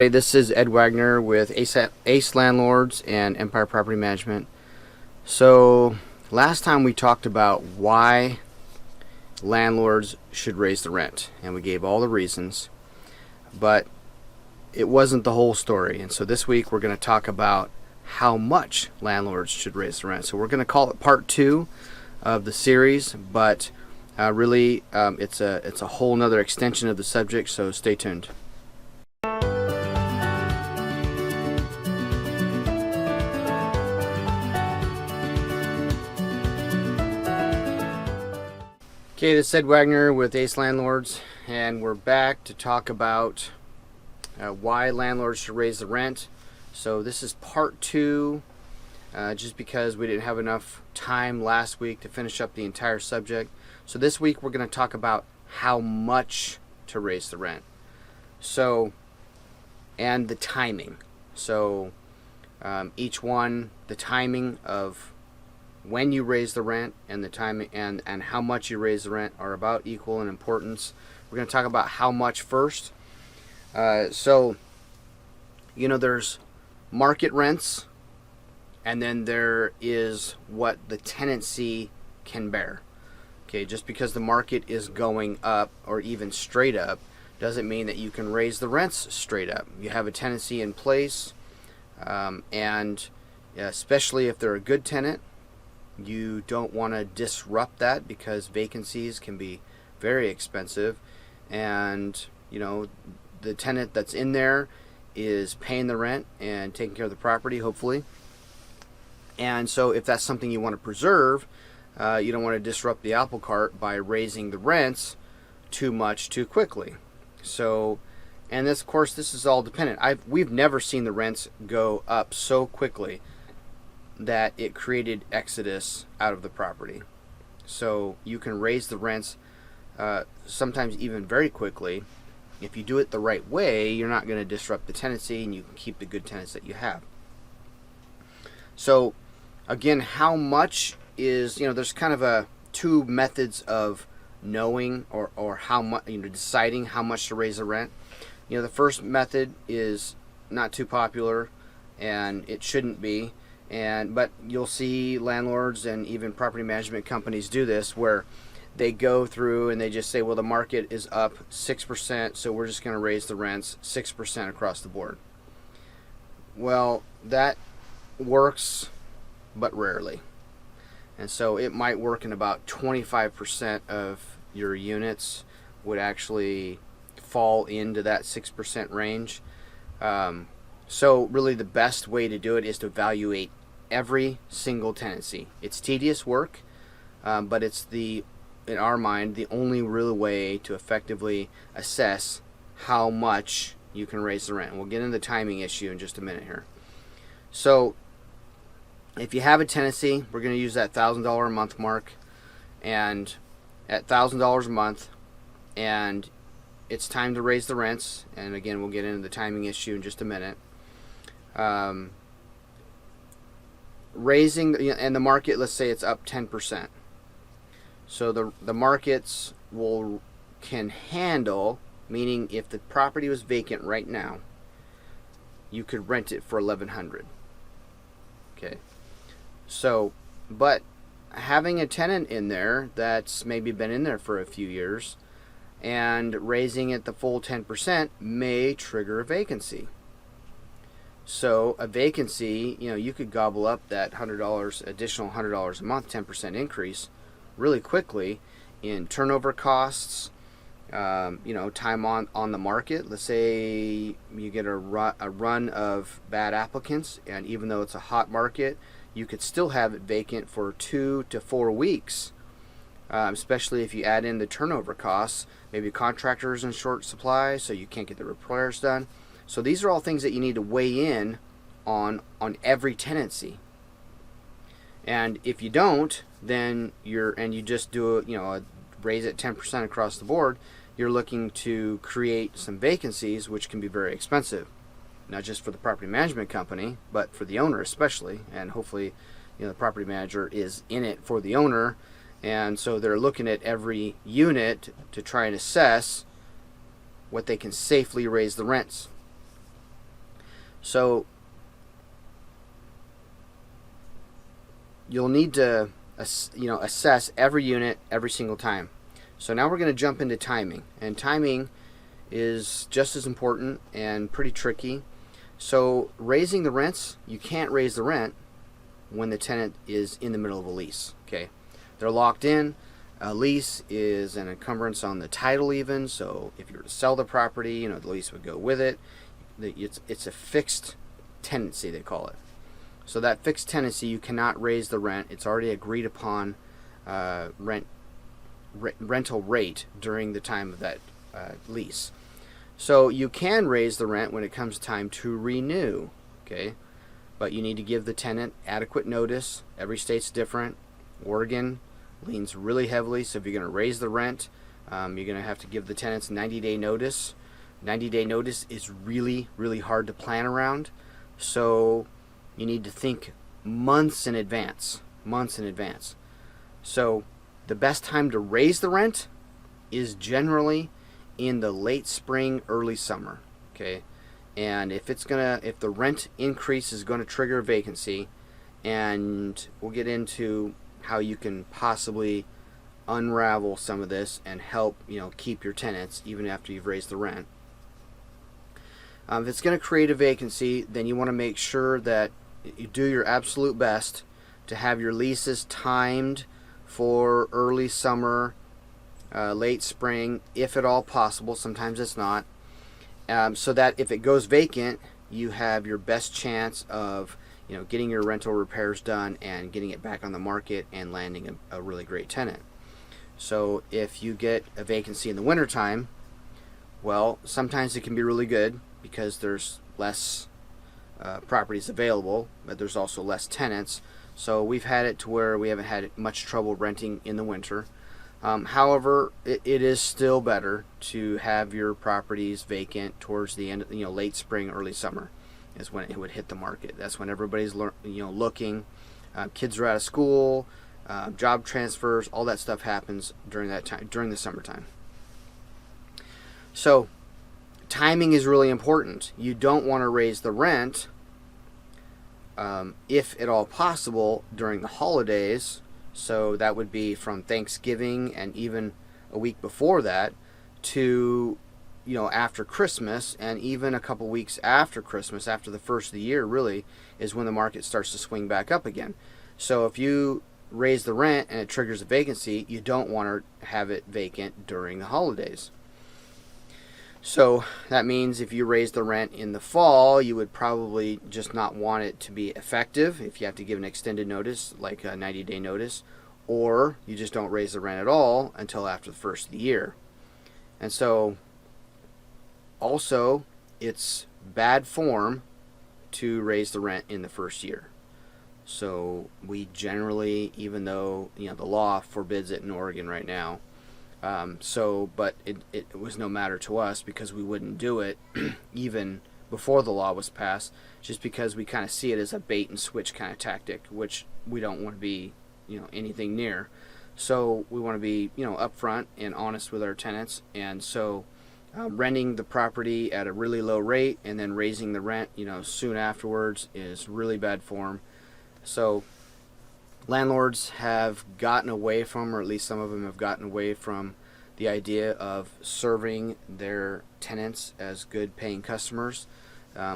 Hey, this is Ed Waggoner with Ace Landlords and Empire Property Management. So, last time we talked about why landlords should raise the rent, and we gave all the reasons, but it wasn't the whole story. And so this week we're going to talk about how much landlords should raise the rent. So we're going to call it part 2 of the series, but really it's a whole nother extension of the subject, so stay tuned. Okay, this is Ed Waggoner with Ace Landlords, and we're back to talk about why landlords should raise the rent. So this is part 2, just because we didn't have enough time last week to finish up the entire subject. So this week we're going to talk about how much to raise the rent. So, and the timing. So each one, the timing of when you raise the rent and the timing and how much you raise the rent are about equal in importance. We're going to talk about how much first. So, there's market rents, and then there is what the tenancy can bear. Okay, just because the market is going up or even straight up doesn't mean that you can raise the rents straight up. You have a tenancy in place, and especially if they're a good tenant, you don't want to disrupt that because vacancies can be very expensive, and the tenant that's in there is paying the rent and taking care of the property, hopefully. And so if that's something you want to preserve, you don't want to disrupt the apple cart by raising the rents too much too quickly. So, and this, of course, this is all dependent. We've never seen the rents go up so quickly that it created exodus out of the property. So you can raise the rents sometimes even very quickly. If you do it the right way, you're not going to disrupt the tenancy, and you can keep the good tenants that you have. So again, how much is, there's kind of two methods of knowing or how much, deciding how much to raise the rent. The first method is not too popular, and it shouldn't be. But you'll see landlords and even property management companies do this, where they go through and they just say, well, the market is up 6%, so we're just going to raise the rents 6% across the board. Well, that works, but rarely. And so it might work in about 25% of your units would actually fall into that 6% range. So really the best way to do it is to evaluate every single tenancy. It's tedious work, but it's in our mind, the only real way to effectively assess how much you can raise the rent. We'll get into the timing issue in just a minute here. So if you have a tenancy, we're going to use that $1,000 a month mark, and at $1,000 a month, and it's time to raise the rents. And again, we'll get into the timing issue in just a minute. Raising, and the market, let's say it's up 10%. So the markets can handle, meaning if the property was vacant right now, you could rent it for $1,100. Okay. So, but having a tenant in there that's maybe been in there for a few years and raising it the full 10% may trigger a vacancy. So a vacancy, you could gobble up that additional $100 a month, 10% increase really quickly in turnover costs, time on the market. Let's say you get a run of bad applicants, and even though it's a hot market, you could still have it vacant for 2 to 4 weeks, especially if you add in the turnover costs. Maybe contractors in short supply, so you can't get the repairs done. So these are all things that you need to weigh in on every tenancy. And if you don't, then you just do a raise it 10% across the board, you're looking to create some vacancies, which can be very expensive, not just for the property management company, but for the owner especially. And hopefully, the property manager is in it for the owner, and so they're looking at every unit to try and assess what they can safely raise the rents. So you'll need to assess every unit every single time. So now we're going to jump into timing, and timing is just as important and pretty tricky. So raising the rents, you can't raise the rent when the tenant is in the middle of a lease. Okay, they're locked in. A lease is an encumbrance on the title even, so if you were to sell the property, the lease would go with it. It's a fixed tenancy, they call it. So that fixed tenancy, you cannot raise the rent. It's already agreed upon rental rate during the time of that lease. So you can raise the rent when it comes time to renew, okay? But you need to give the tenant adequate notice. Every state's different. Oregon leans really heavily, so if you're going to raise the rent, you're going to have to give the tenants 90-day notice. 90-day notice is really, really hard to plan around, so you need to think months in advance. So the best time to raise the rent is generally in the late spring, early summer, okay? And if the rent increase is going to trigger a vacancy, and we'll get into how you can possibly unravel some of this and help keep your tenants even after you've raised the rent. If it's going to create a vacancy, then you want to make sure that you do your absolute best to have your leases timed for early summer, late spring, if at all possible. Sometimes it's not. So that if it goes vacant, you have your best chance of getting your rental repairs done and getting it back on the market and landing a really great tenant. So if you get a vacancy in the wintertime, well, sometimes it can be really good because there's less properties available, but there's also less tenants. So we've had it to where we haven't had much trouble renting in the winter. However, it is still better to have your properties vacant towards the end, late spring, early summer is when it would hit the market. That's when everybody's looking. Kids are out of school, job transfers, all that stuff happens during that time, during the summertime. So timing is really important. You don't want to raise the rent, if at all possible, during the holidays. So that would be from Thanksgiving and even a week before that to after Christmas, and even a couple weeks after Christmas, after the first of the year, really is when the market starts to swing back up again. So if you raise the rent and it triggers a vacancy, you don't want to have it vacant during the holidays. So that means if you raise the rent in the fall, you would probably just not want it to be effective if you have to give an extended notice, like a 90-day notice, or you just don't raise the rent at all until after the first of the year. And so also, it's bad form to raise the rent in the first year. So we generally, even though the law forbids it in Oregon right now, but it was no matter to us because we wouldn't do it even before the law was passed, just because we kind of see it as a bait and switch kind of tactic, which we don't want to be anything near. So we want to be upfront and honest with our tenants, and so renting the property at a really low rate and then raising the rent soon afterwards is really bad form. So landlords have gotten away from, or at least some of them have gotten away from, the idea of serving their tenants as good paying customers.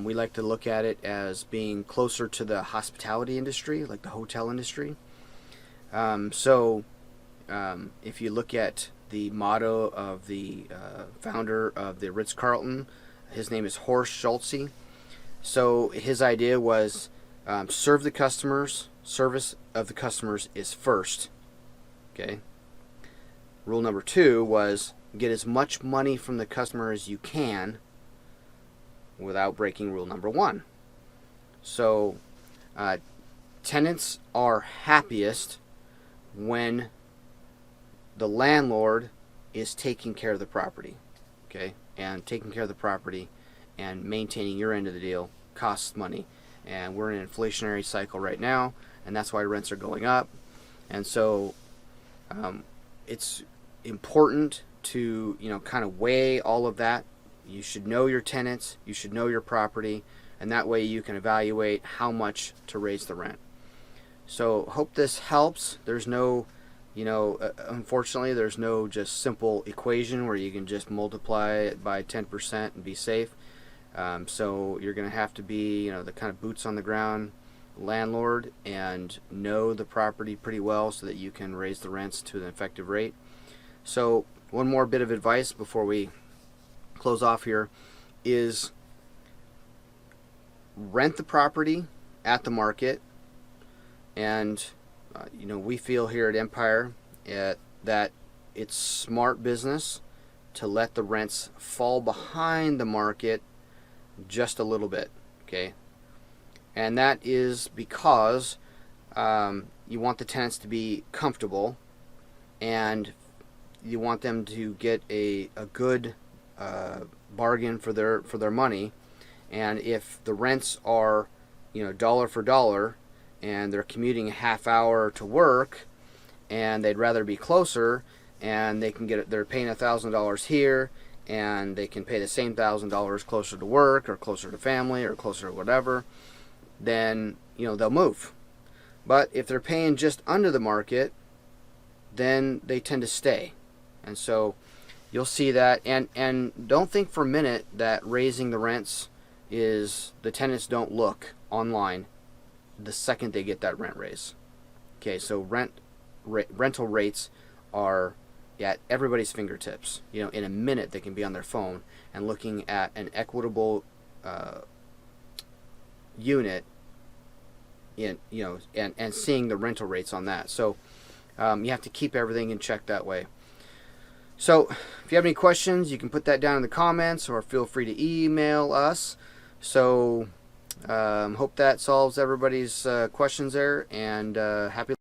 We like to look at it as being closer to the hospitality industry, like the hotel industry. If you look at the motto of the founder of the Ritz-Carlton, his name is Horst Schulze. So his idea was serve the customers. Service of the customers is first. Okay. Rule number 2 was get as much money from the customer as you can without breaking rule number 1. So tenants are happiest when the landlord is taking care of the property. Okay. And taking care of the property and maintaining your end of the deal costs money. And we're in an inflationary cycle right now, and that's why rents are going up. And so it's important to kind of weigh all of that. You should know your tenants, you should know your property, and that way you can evaluate how much to raise the rent. So hope this helps. There's no, unfortunately, there's no just simple equation where you can just multiply it by 10% and be safe. So you're going to have to be, the kind of boots on the ground landlord and know the property pretty well so that you can raise the rents to an effective rate. So one more bit of advice before we close off here is rent the property at the market. And we feel here at Empire that it's smart business to let the rents fall behind the market just a little bit, okay? And that is because you want the tenants to be comfortable, and you want them to get a good bargain for their money. And if the rents are dollar for dollar, and they're commuting a half hour to work, and they'd rather be closer, and they're paying $1,000 here, and they can pay the same $1,000 closer to work or closer to family or closer to whatever, then they'll move. But if they're paying just under the market, then they tend to stay. And so you'll see that, and don't think for a minute that raising the rents is the tenants don't look online the second they get that rent raise. Okay, so rental rates are at everybody's fingertips. In a minute they can be on their phone and looking at an equitable unit and seeing the rental rates on that. So you have to keep everything in check that way. So if you have any questions, you can put that down in the comments or feel free to email us. So hope that solves everybody's questions there, and happy